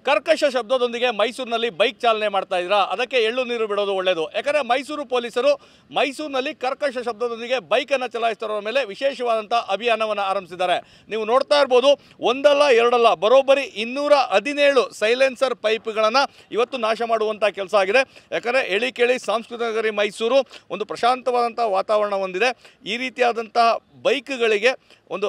ಕರ್ಕಶ ಶಬ್ದದೊಂದಿಗೆ ಮೈಸೂರಿನಲ್ಲಿ ಬೈಕ್ ಚಾಲನೆ ಮಾಡ್ತಾ ಇದ್ದೀರಾ? ಅದಕ್ಕೆ ಎಳ್ಳು ನೀರು ಬಿಡೋದು ಒಳ್ಳೆಯದು. ಯಾಕಂದರೆ ಮೈಸೂರು ಪೊಲೀಸರು ಮೈಸೂರಿನಲ್ಲಿ ಕರ್ಕಶ ಶಬ್ದದೊಂದಿಗೆ ಬೈಕನ್ನು ಚಲಾಯಿಸ್ತಿರೋ ಮೇಲೆ ವಿಶೇಷವಾದಂಥ ಅಭಿಯಾನವನ್ನು ಆರಂಭಿಸಿದ್ದಾರೆ. ನೀವು ನೋಡ್ತಾ ಇರ್ಬೋದು, ಒಂದಲ್ಲ ಎರಡಲ್ಲ, ಬರೋಬ್ಬರಿ 217 ಸೈಲೆನ್ಸರ್ ಪೈಪ್ಗಳನ್ನು ಇವತ್ತು ನಾಶ ಮಾಡುವಂಥ ಕೆಲಸ ಆಗಿದೆ. ಯಾಕಂದರೆ ಹೇಳಿ ಕೇಳಿ ಸಾಂಸ್ಕೃತಿಕ ನಗರಿ ಮೈಸೂರು ಒಂದು ಪ್ರಶಾಂತವಾದಂಥ ವಾತಾವರಣ ಹೊಂದಿದೆ. ಈ ರೀತಿಯಾದಂತಹ ಬೈಕ್ಗಳಿಗೆ ಒಂದು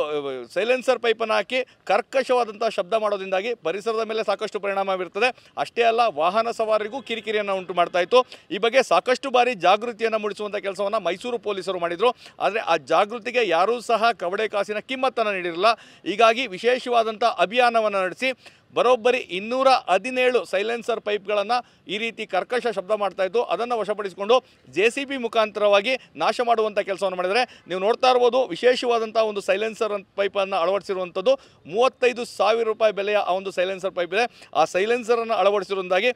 ಸೈಲೆನ್ಸರ್ ಪೈಪನ್ನು ಹಾಕಿ ಕರ್ಕಶವಾದಂಥ ಶಬ್ದ ಮಾಡೋದ್ರಿಂದಾಗಿ ಪರಿಸರದ ಮೇಲೆ ಸಾಕಷ್ಟು ಪರಿಣಾಮ ಬೀರ್ತದೆ. ಅಷ್ಟೇ ಅಲ್ಲ, ವಾಹನ ಸವಾರರಿಗೂ ಕಿರಿಕಿರಿಯನ್ನು ಉಂಟು ಮಾಡ್ತಾ ಇತ್ತು. ಈ ಬಗ್ಗೆ ಸಾಕಷ್ಟು ಬಾರಿ ಜಾಗೃತಿಯನ್ನು ಮೂಡಿಸುವಂಥ ಕೆಲಸವನ್ನು ಮೈಸೂರು ಪೊಲೀಸರು ಮಾಡಿದರು. ಆದರೆ ಆ ಜಾಗೃತಿಗೆ ಯಾರೂ ಸಹ ಕವಡೆ ಕಾಸಿನ ಕಿಮ್ಮತ್ತನ್ನು ನೀಡಿರಲಿಲ್ಲ. ಹೀಗಾಗಿ ವಿಶೇಷವಾದಂಥ ಅಭಿಯಾನವನ್ನು ನಡೆಸಿ ಬರೋಬ್ಬರಿ 217 ಸೈಲೆನ್ಸರ್ ಪೈಪ್ಗಳನ್ನು ಈ ರೀತಿ ಕರ್ಕಶ ಶಬ್ದ ಮಾಡ್ತಾಯಿತ್ತು. ಅದನ್ನು ವಶಪಡಿಸಿಕೊಂಡು JCB ಮುಖಾಂತರವಾಗಿ ನಾಶ ಮಾಡುವಂಥ ಕೆಲಸವನ್ನು ಮಾಡಿದರೆ ನೀವು ನೋಡ್ತಾ ಇರ್ಬೋದು. ವಿಶೇಷವಾದಂಥ ಒಂದು ಸೈಲೆನ್ಸರ್ ಪೈಪನ್ನು ಅಳವಡಿಸಿರುವಂಥದ್ದು 35,000 ರೂಪಾಯಿ ಬೆಲೆಯ ಆ ಒಂದು ಸೈಲೆನ್ಸರ್ ಪೈಪ್ ಇದೆ. ಆ ಸೈಲೆನ್ಸರನ್ನು ಅಳವಡಿಸಿರುವುದಾಗಿ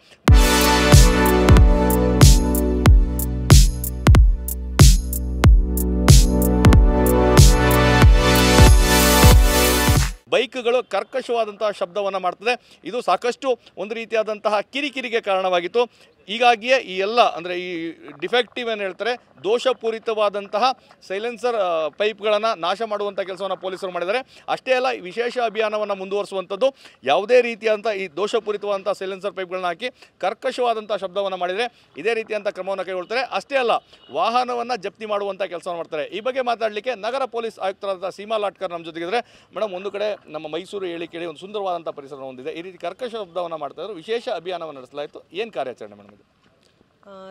ಬೈಕ್ಗಳು ಕರ್ಕಶವಾದಂತಹ ಶಬ್ದವನ್ನು ಮಾಡ್ತದೆ. ಇದು ಸಾಕಷ್ಟು ಒಂದು ರೀತಿಯಾದಂತಹ ಕಿರಿಕಿರಿಗೆ ಕಾರಣವಾಗಿತ್ತು. ಹೀಗಾಗಿಯೇ ಈ ಎಲ್ಲ ಅಂದರೆ ಈ ಡಿಫೆಕ್ಟಿವ್ ಏನು ಹೇಳ್ತಾರೆ, ದೋಷಪೂರಿತವಾದಂತಹ ಸೈಲೆನ್ಸರ್ ಪೈಪ್ಗಳನ್ನು ನಾಶ ಮಾಡುವಂಥ ಕೆಲಸವನ್ನು ಪೊಲೀಸರು ಮಾಡಿದ್ದಾರೆ. ಅಷ್ಟೇ ಅಲ್ಲ, ವಿಶೇಷ ಅಭಿಯಾನವನ್ನು ಮುಂದುವರಿಸುವಂಥದ್ದು. ಯಾವುದೇ ರೀತಿಯಾದಂಥ ಈ ದೋಷಪೂರಿತವಾದಂಥ ಸೈಲೆನ್ಸರ್ ಪೈಪ್ಗಳನ್ನ ಹಾಕಿ ಕರ್ಕಶವಾದಂಥ ಶಬ್ದವನ್ನು ಮಾಡಿದರೆ ಇದೇ ರೀತಿಯಂಥ ಕ್ರಮವನ್ನು ಕೈಗೊಳ್ತಾರೆ. ಅಷ್ಟೇ ಅಲ್ಲ, ವಾಹನವನ್ನು ಜಪ್ತಿ ಮಾಡುವಂಥ ಕೆಲಸವನ್ನು ಮಾಡ್ತಾರೆ. ಈ ಬಗ್ಗೆ ಮಾತಾಡಲಿಕ್ಕೆ ನಗರ ಪೊಲೀಸ್ ಆಯುಕ್ತರಾದ ಸೀಮಾ ಲಾಟ್ಕರ್ ನಮ್ಮ ಜೊತೆಗಿದ್ದಾರೆ. ಮೇಡಮ್, ಒಂದು ಕಡೆ ನಮ್ಮ ಮೈಸೂರು ಹೇಳಿ ಕೇಳಿ ಒಂದು ಸುಂದರವಾದಂಥ ಪರಿಸರ ಹೊಂದಿದೆ. ಈ ರೀತಿ ಕರ್ಕಶ ಶಬ್ದವನ್ನು ಮಾಡ್ತಾ ಇದ್ರು, ವಿಶೇಷ ಅಭಿಯಾನವನ್ನು ನಡೆಸಲಾಯಿತು. ಏನು ಕಾರ್ಯಾಚರಣೆ ಮೇಡಮ್ ಇದು?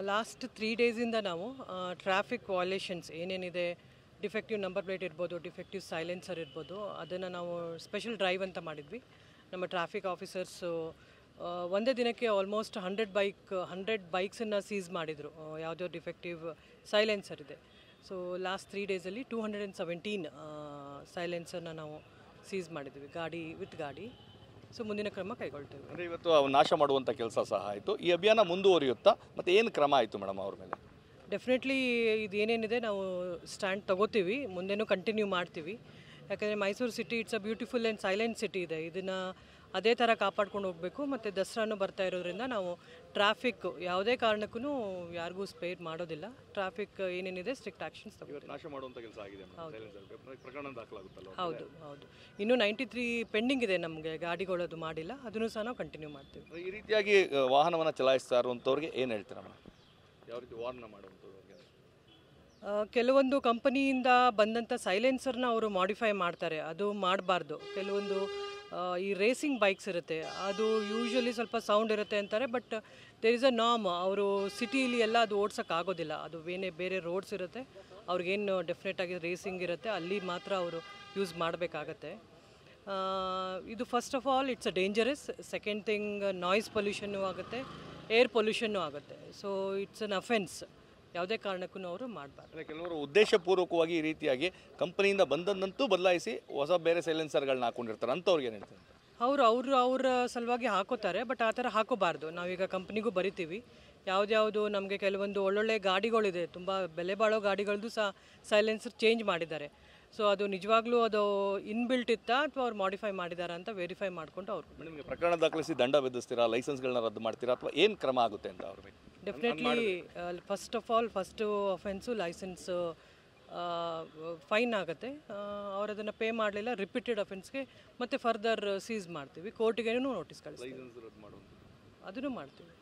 ಲಾಸ್ಟ್ 3 ಡೇಸಿಂದ ನಾವು ಟ್ರಾಫಿಕ್ ವಾಲೇಷನ್ಸ್ ಏನೇನಿದೆ, ಡಿಫೆಕ್ಟಿವ್ ನಂಬರ್ ಪ್ಲೇಟ್ ಇರ್ಬೋದು, ಡಿಫೆಕ್ಟಿವ್ ಸೈಲೆನ್ಸರ್ ಇರ್ಬೋದು, ಅದನ್ನು ನಾವು ಸ್ಪೆಷಲ್ ಡ್ರೈವ್ ಅಂತ ಮಾಡಿದ್ವಿ. ನಮ್ಮ ಟ್ರಾಫಿಕ್ ಆಫೀಸರ್ಸು ಒಂದೇ ದಿನಕ್ಕೆ ಆಲ್ಮೋಸ್ಟ್ 100 ಬೈಕ್ಸನ್ನು ಸೀಸ್ ಮಾಡಿದರು, ಯಾವುದೋ ಡಿಫೆಕ್ಟಿವ್ ಸೈಲೆನ್ಸರ್ ಇದೆ. ಸೊ ಲಾಸ್ಟ್ 3 ಡೇಸಲ್ಲಿ 217 ಸೈಲೆನ್ಸರ್ನ ನಾವು ಸೀಸ್ ಮಾಡಿದ್ವಿ, ಗಾಡಿ. ಸೊ ಮುಂದಿನ ಕ್ರಮ ಕೈಗೊಳ್ತೇವೆ. ಅಂದರೆ ಇವತ್ತು ನಾಶ ಮಾಡುವಂಥ ಕೆಲಸ ಸಹ ಆಯಿತು. ಈ ಅಭಿಯಾನ ಮುಂದುವರಿಯುತ್ತಾ? ಮತ್ತು ಏನು ಕ್ರಮ ಆಯಿತು ಮೇಡಮ್ ಅವ್ರ ಮೇಲೆ? ಡೆಫಿನೆಟ್ಲಿ ಇದು ಏನೇನಿದೆ ನಾವು ಸ್ಟ್ಯಾಂಡ್ ತಗೋತೀವಿ, ಮುಂದೆನೂ ಕಂಟಿನ್ಯೂ ಮಾಡ್ತೀವಿ. ಯಾಕಂದರೆ Mysuru city it's a beautiful and silent city ಇದೆ. ಇದನ್ನು ಅದೇ ಥರ ಕಾಪಾಡ್ಕೊಂಡು ಹೋಗಬೇಕು. ಮತ್ತು ದಸರಾನು ಬರ್ತಾ ಇರೋದ್ರಿಂದ ನಾವು ಟ್ರಾಫಿಕ್ ಯಾವುದೇ ಕಾರಣಕ್ಕೂ ಯಾರಿಗೂ ಸ್ಪೇರ್ ಮಾಡೋದಿಲ್ಲ. ಟ್ರಾಫಿಕ್ ಏನೇನಿದೆ ಸ್ಟ್ರಿಕ್ಟ್ ಆ್ಯಕ್ಷನ್ಸ್ ತಗೋತೀವಿ. ನಾಶ ಮಾಡುವಂಥ ಕೆಲಸ ಆಗಿದೆ, ಪ್ರಕರಣ ದಾಖಲಾಗುತ್ತಲ್ಲ? ಹೌದು. ಇನ್ನೂ 93 ಪೆಂಡಿಂಗ್ ಇದೆ ನಮಗೆ, ಗಾಡಿಗಳದು ಮಾಡಿಲ್ಲ, ಅದನ್ನು ಸಹ ನಾವು ಕಂಟಿನ್ಯೂ ಮಾಡ್ತೀವಿ. ಈ ರೀತಿಯಾಗಿ ವಾಹನವನ್ನು ಚಲಾಯಿಸ್ತಾ ಇರುವಂಥವ್ರಿಗೆ ಏನು ಹೇಳ್ತೀರಾ ಮೇಡಮ್? ಯಾವ ರೀತಿ ವಾರ್ನ್ ಮಾಡುವಂಥದ್ದು? ಕೆಲವೊಂದು ಕಂಪನಿಯಿಂದ ಬಂದಂಥ ಸೈಲೆನ್ಸರ್ನ ಅವರು ಮಾಡಿಫೈ ಮಾಡ್ತಾರೆ, ಅದು ಮಾಡಬಾರ್ದು. ಕೆಲವೊಂದು ಈ ರೇಸಿಂಗ್ ಬೈಕ್ಸ್ ಇರುತ್ತೆ, ಅದು ಯೂಶ್ವಲಿ ಸ್ವಲ್ಪ ಸೌಂಡ್ ಇರುತ್ತೆ ಅಂತಾರೆ. But there is a norm, ಅವರು ಸಿಟಿಲಿ ಎಲ್ಲ ಅದು ಓಡ್ಸೋಕ್ಕಾಗೋದಿಲ್ಲ. ಅದು ಬೇರೆ ರೋಡ್ಸ್ ಇರುತ್ತೆ, ಅವ್ರಿಗೇನು ಡೆಫಿನೆಟಾಗಿ ರೇಸಿಂಗ್ ಇರುತ್ತೆ, ಅಲ್ಲಿ ಮಾತ್ರ ಅವರು ಯೂಸ್ ಮಾಡಬೇಕಾಗತ್ತೆ. ಇದು first of all it's a dangerous. Second thing, noise pollution ಆಗುತ್ತೆ, ಏರ್ ಪೊಲ್ಯೂಷನ್ನು ಆಗುತ್ತೆ. ಸೊ ಇಟ್ಸ್ ಅನ್ ಅಫೆನ್ಸ್, ಯಾವುದೇ ಕಾರಣಕ್ಕೂ ಅವರು ಮಾಡಬಾರ್ದು. ಕೆಲವರು ಉದ್ದೇಶಪೂರ್ವಕವಾಗಿ ಈ ರೀತಿಯಾಗಿ ಕಂಪನಿಯಿಂದ ಬಂದನ್ನಂತೂ ಬದಲಾಯಿಸಿ ಹೊಸ ಬೇರೆ ಸೈಲೆನ್ಸರ್ಗಳನ್ನ ಹಾಕೊಂಡಿರ್ತಾರೆ, ಅಂಥವ್ರಿಗೆ ಏನು ಹೇಳ್ತಾರೆ? ಅವ್ರ ಸಲುವಾಗಿ ಹಾಕೋತಾರೆ, ಬಟ್ ಆ ಥರ ಹಾಕೋಬಾರ್ದು. ನಾವೀಗ ಕಂಪ್ನಿಗೂ ಬರಿತೀವಿ, ಯಾವುದ್ಯಾವುದು ನಮಗೆ ಕೆಲವೊಂದು ಒಳ್ಳೊಳ್ಳೆ ಗಾಡಿಗಳಿದೆ, ತುಂಬ ಬೆಲೆ ಬಾಳೋ ಗಾಡಿಗಳದ್ದು ಸಹ ಸೈಲೆನ್ಸರ್ ಚೇಂಜ್ ಮಾಡಿದ್ದಾರೆ. ಸೊ ಅದು ನಿಜವಾಗ್ಲೂ ಅದು ಇನ್ಬಿಲ್ಟ್ ಇತ್ತಾ ಅಥವಾ ಅವ್ರು ಮಾಡಿಫೈ ಮಾಡಿದಾರಾ ಅಂತ ವೆರಿಫೈ ಮಾಡಿಕೊಂಡು ಅವ್ರು ನಿಮಗೆ ಪ್ರಕರಣ ದಾಖಲಿಸಿ ದಂಡ ವಿಧಿಸ್ತೀರಾ, ಲೈಸೆನ್ಸ್ಗಳನ್ನ ರದ್ದು ಮಾಡ್ತೀರಾ, ಅಥವಾ ಏನು ಕ್ರಮ ಆಗುತ್ತೆ ಅಂತ ಅವ್ರ ಮೇಲೆ? Definitely first of all first offence licence fine ಆಗುತ್ತೆ. ಅವ್ರು ಅದನ್ನು ಪೇ ಮಾಡಲಿಲ್ಲ, ರಿಪೀಟೆಡ್ ಅಫೆನ್ಸ್ಗೆ ಮತ್ತೆ ಫರ್ದರ್ ಸೀಸ್ ಮಾಡ್ತೀವಿ, ಕೋರ್ಟಿಗೇನು ನೋಟಿಸ್ ಕಳಿಸ್ತೀವಿ, ಅದನ್ನು ಮಾಡ್ತೀವಿ.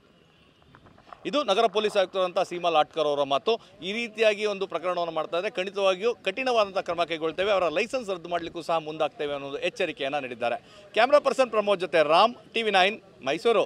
ಇದು ನಗರ ಪೊಲೀಸ್ ಆಯುಕ್ತರಂಥ ಸೀಮಾ ಲಾಟ್ಕರ್ ಅವರ ಮಾತು. ಈ ರೀತಿಯಾಗಿ ಒಂದು ಪ್ರಕರಣವನ್ನು ಮಾಡ್ತಾ ಇದ್ದರೆ ಖಂಡಿತವಾಗಿಯೂ ಕಠಿಣವಾದಂಥ ಕ್ರಮ ಕೈಗೊಳ್ತೇವೆ, ಅವರ ಲೈಸೆನ್ಸ್ ರದ್ದು ಮಾಡಲಿಕ್ಕೂ ಸಹ ಮುಂದಾಗ್ತೇವೆ ಅನ್ನೋದು ಎಚ್ಚರಿಕೆಯನ್ನು ನೀಡಿದ್ದಾರೆ. ಕ್ಯಾಮ್ರಾ ಪರ್ಸನ್ ಪ್ರಮೋದ್ ಜೊತೆ ರಾಮ್, TV9 ಮೈಸೂರು.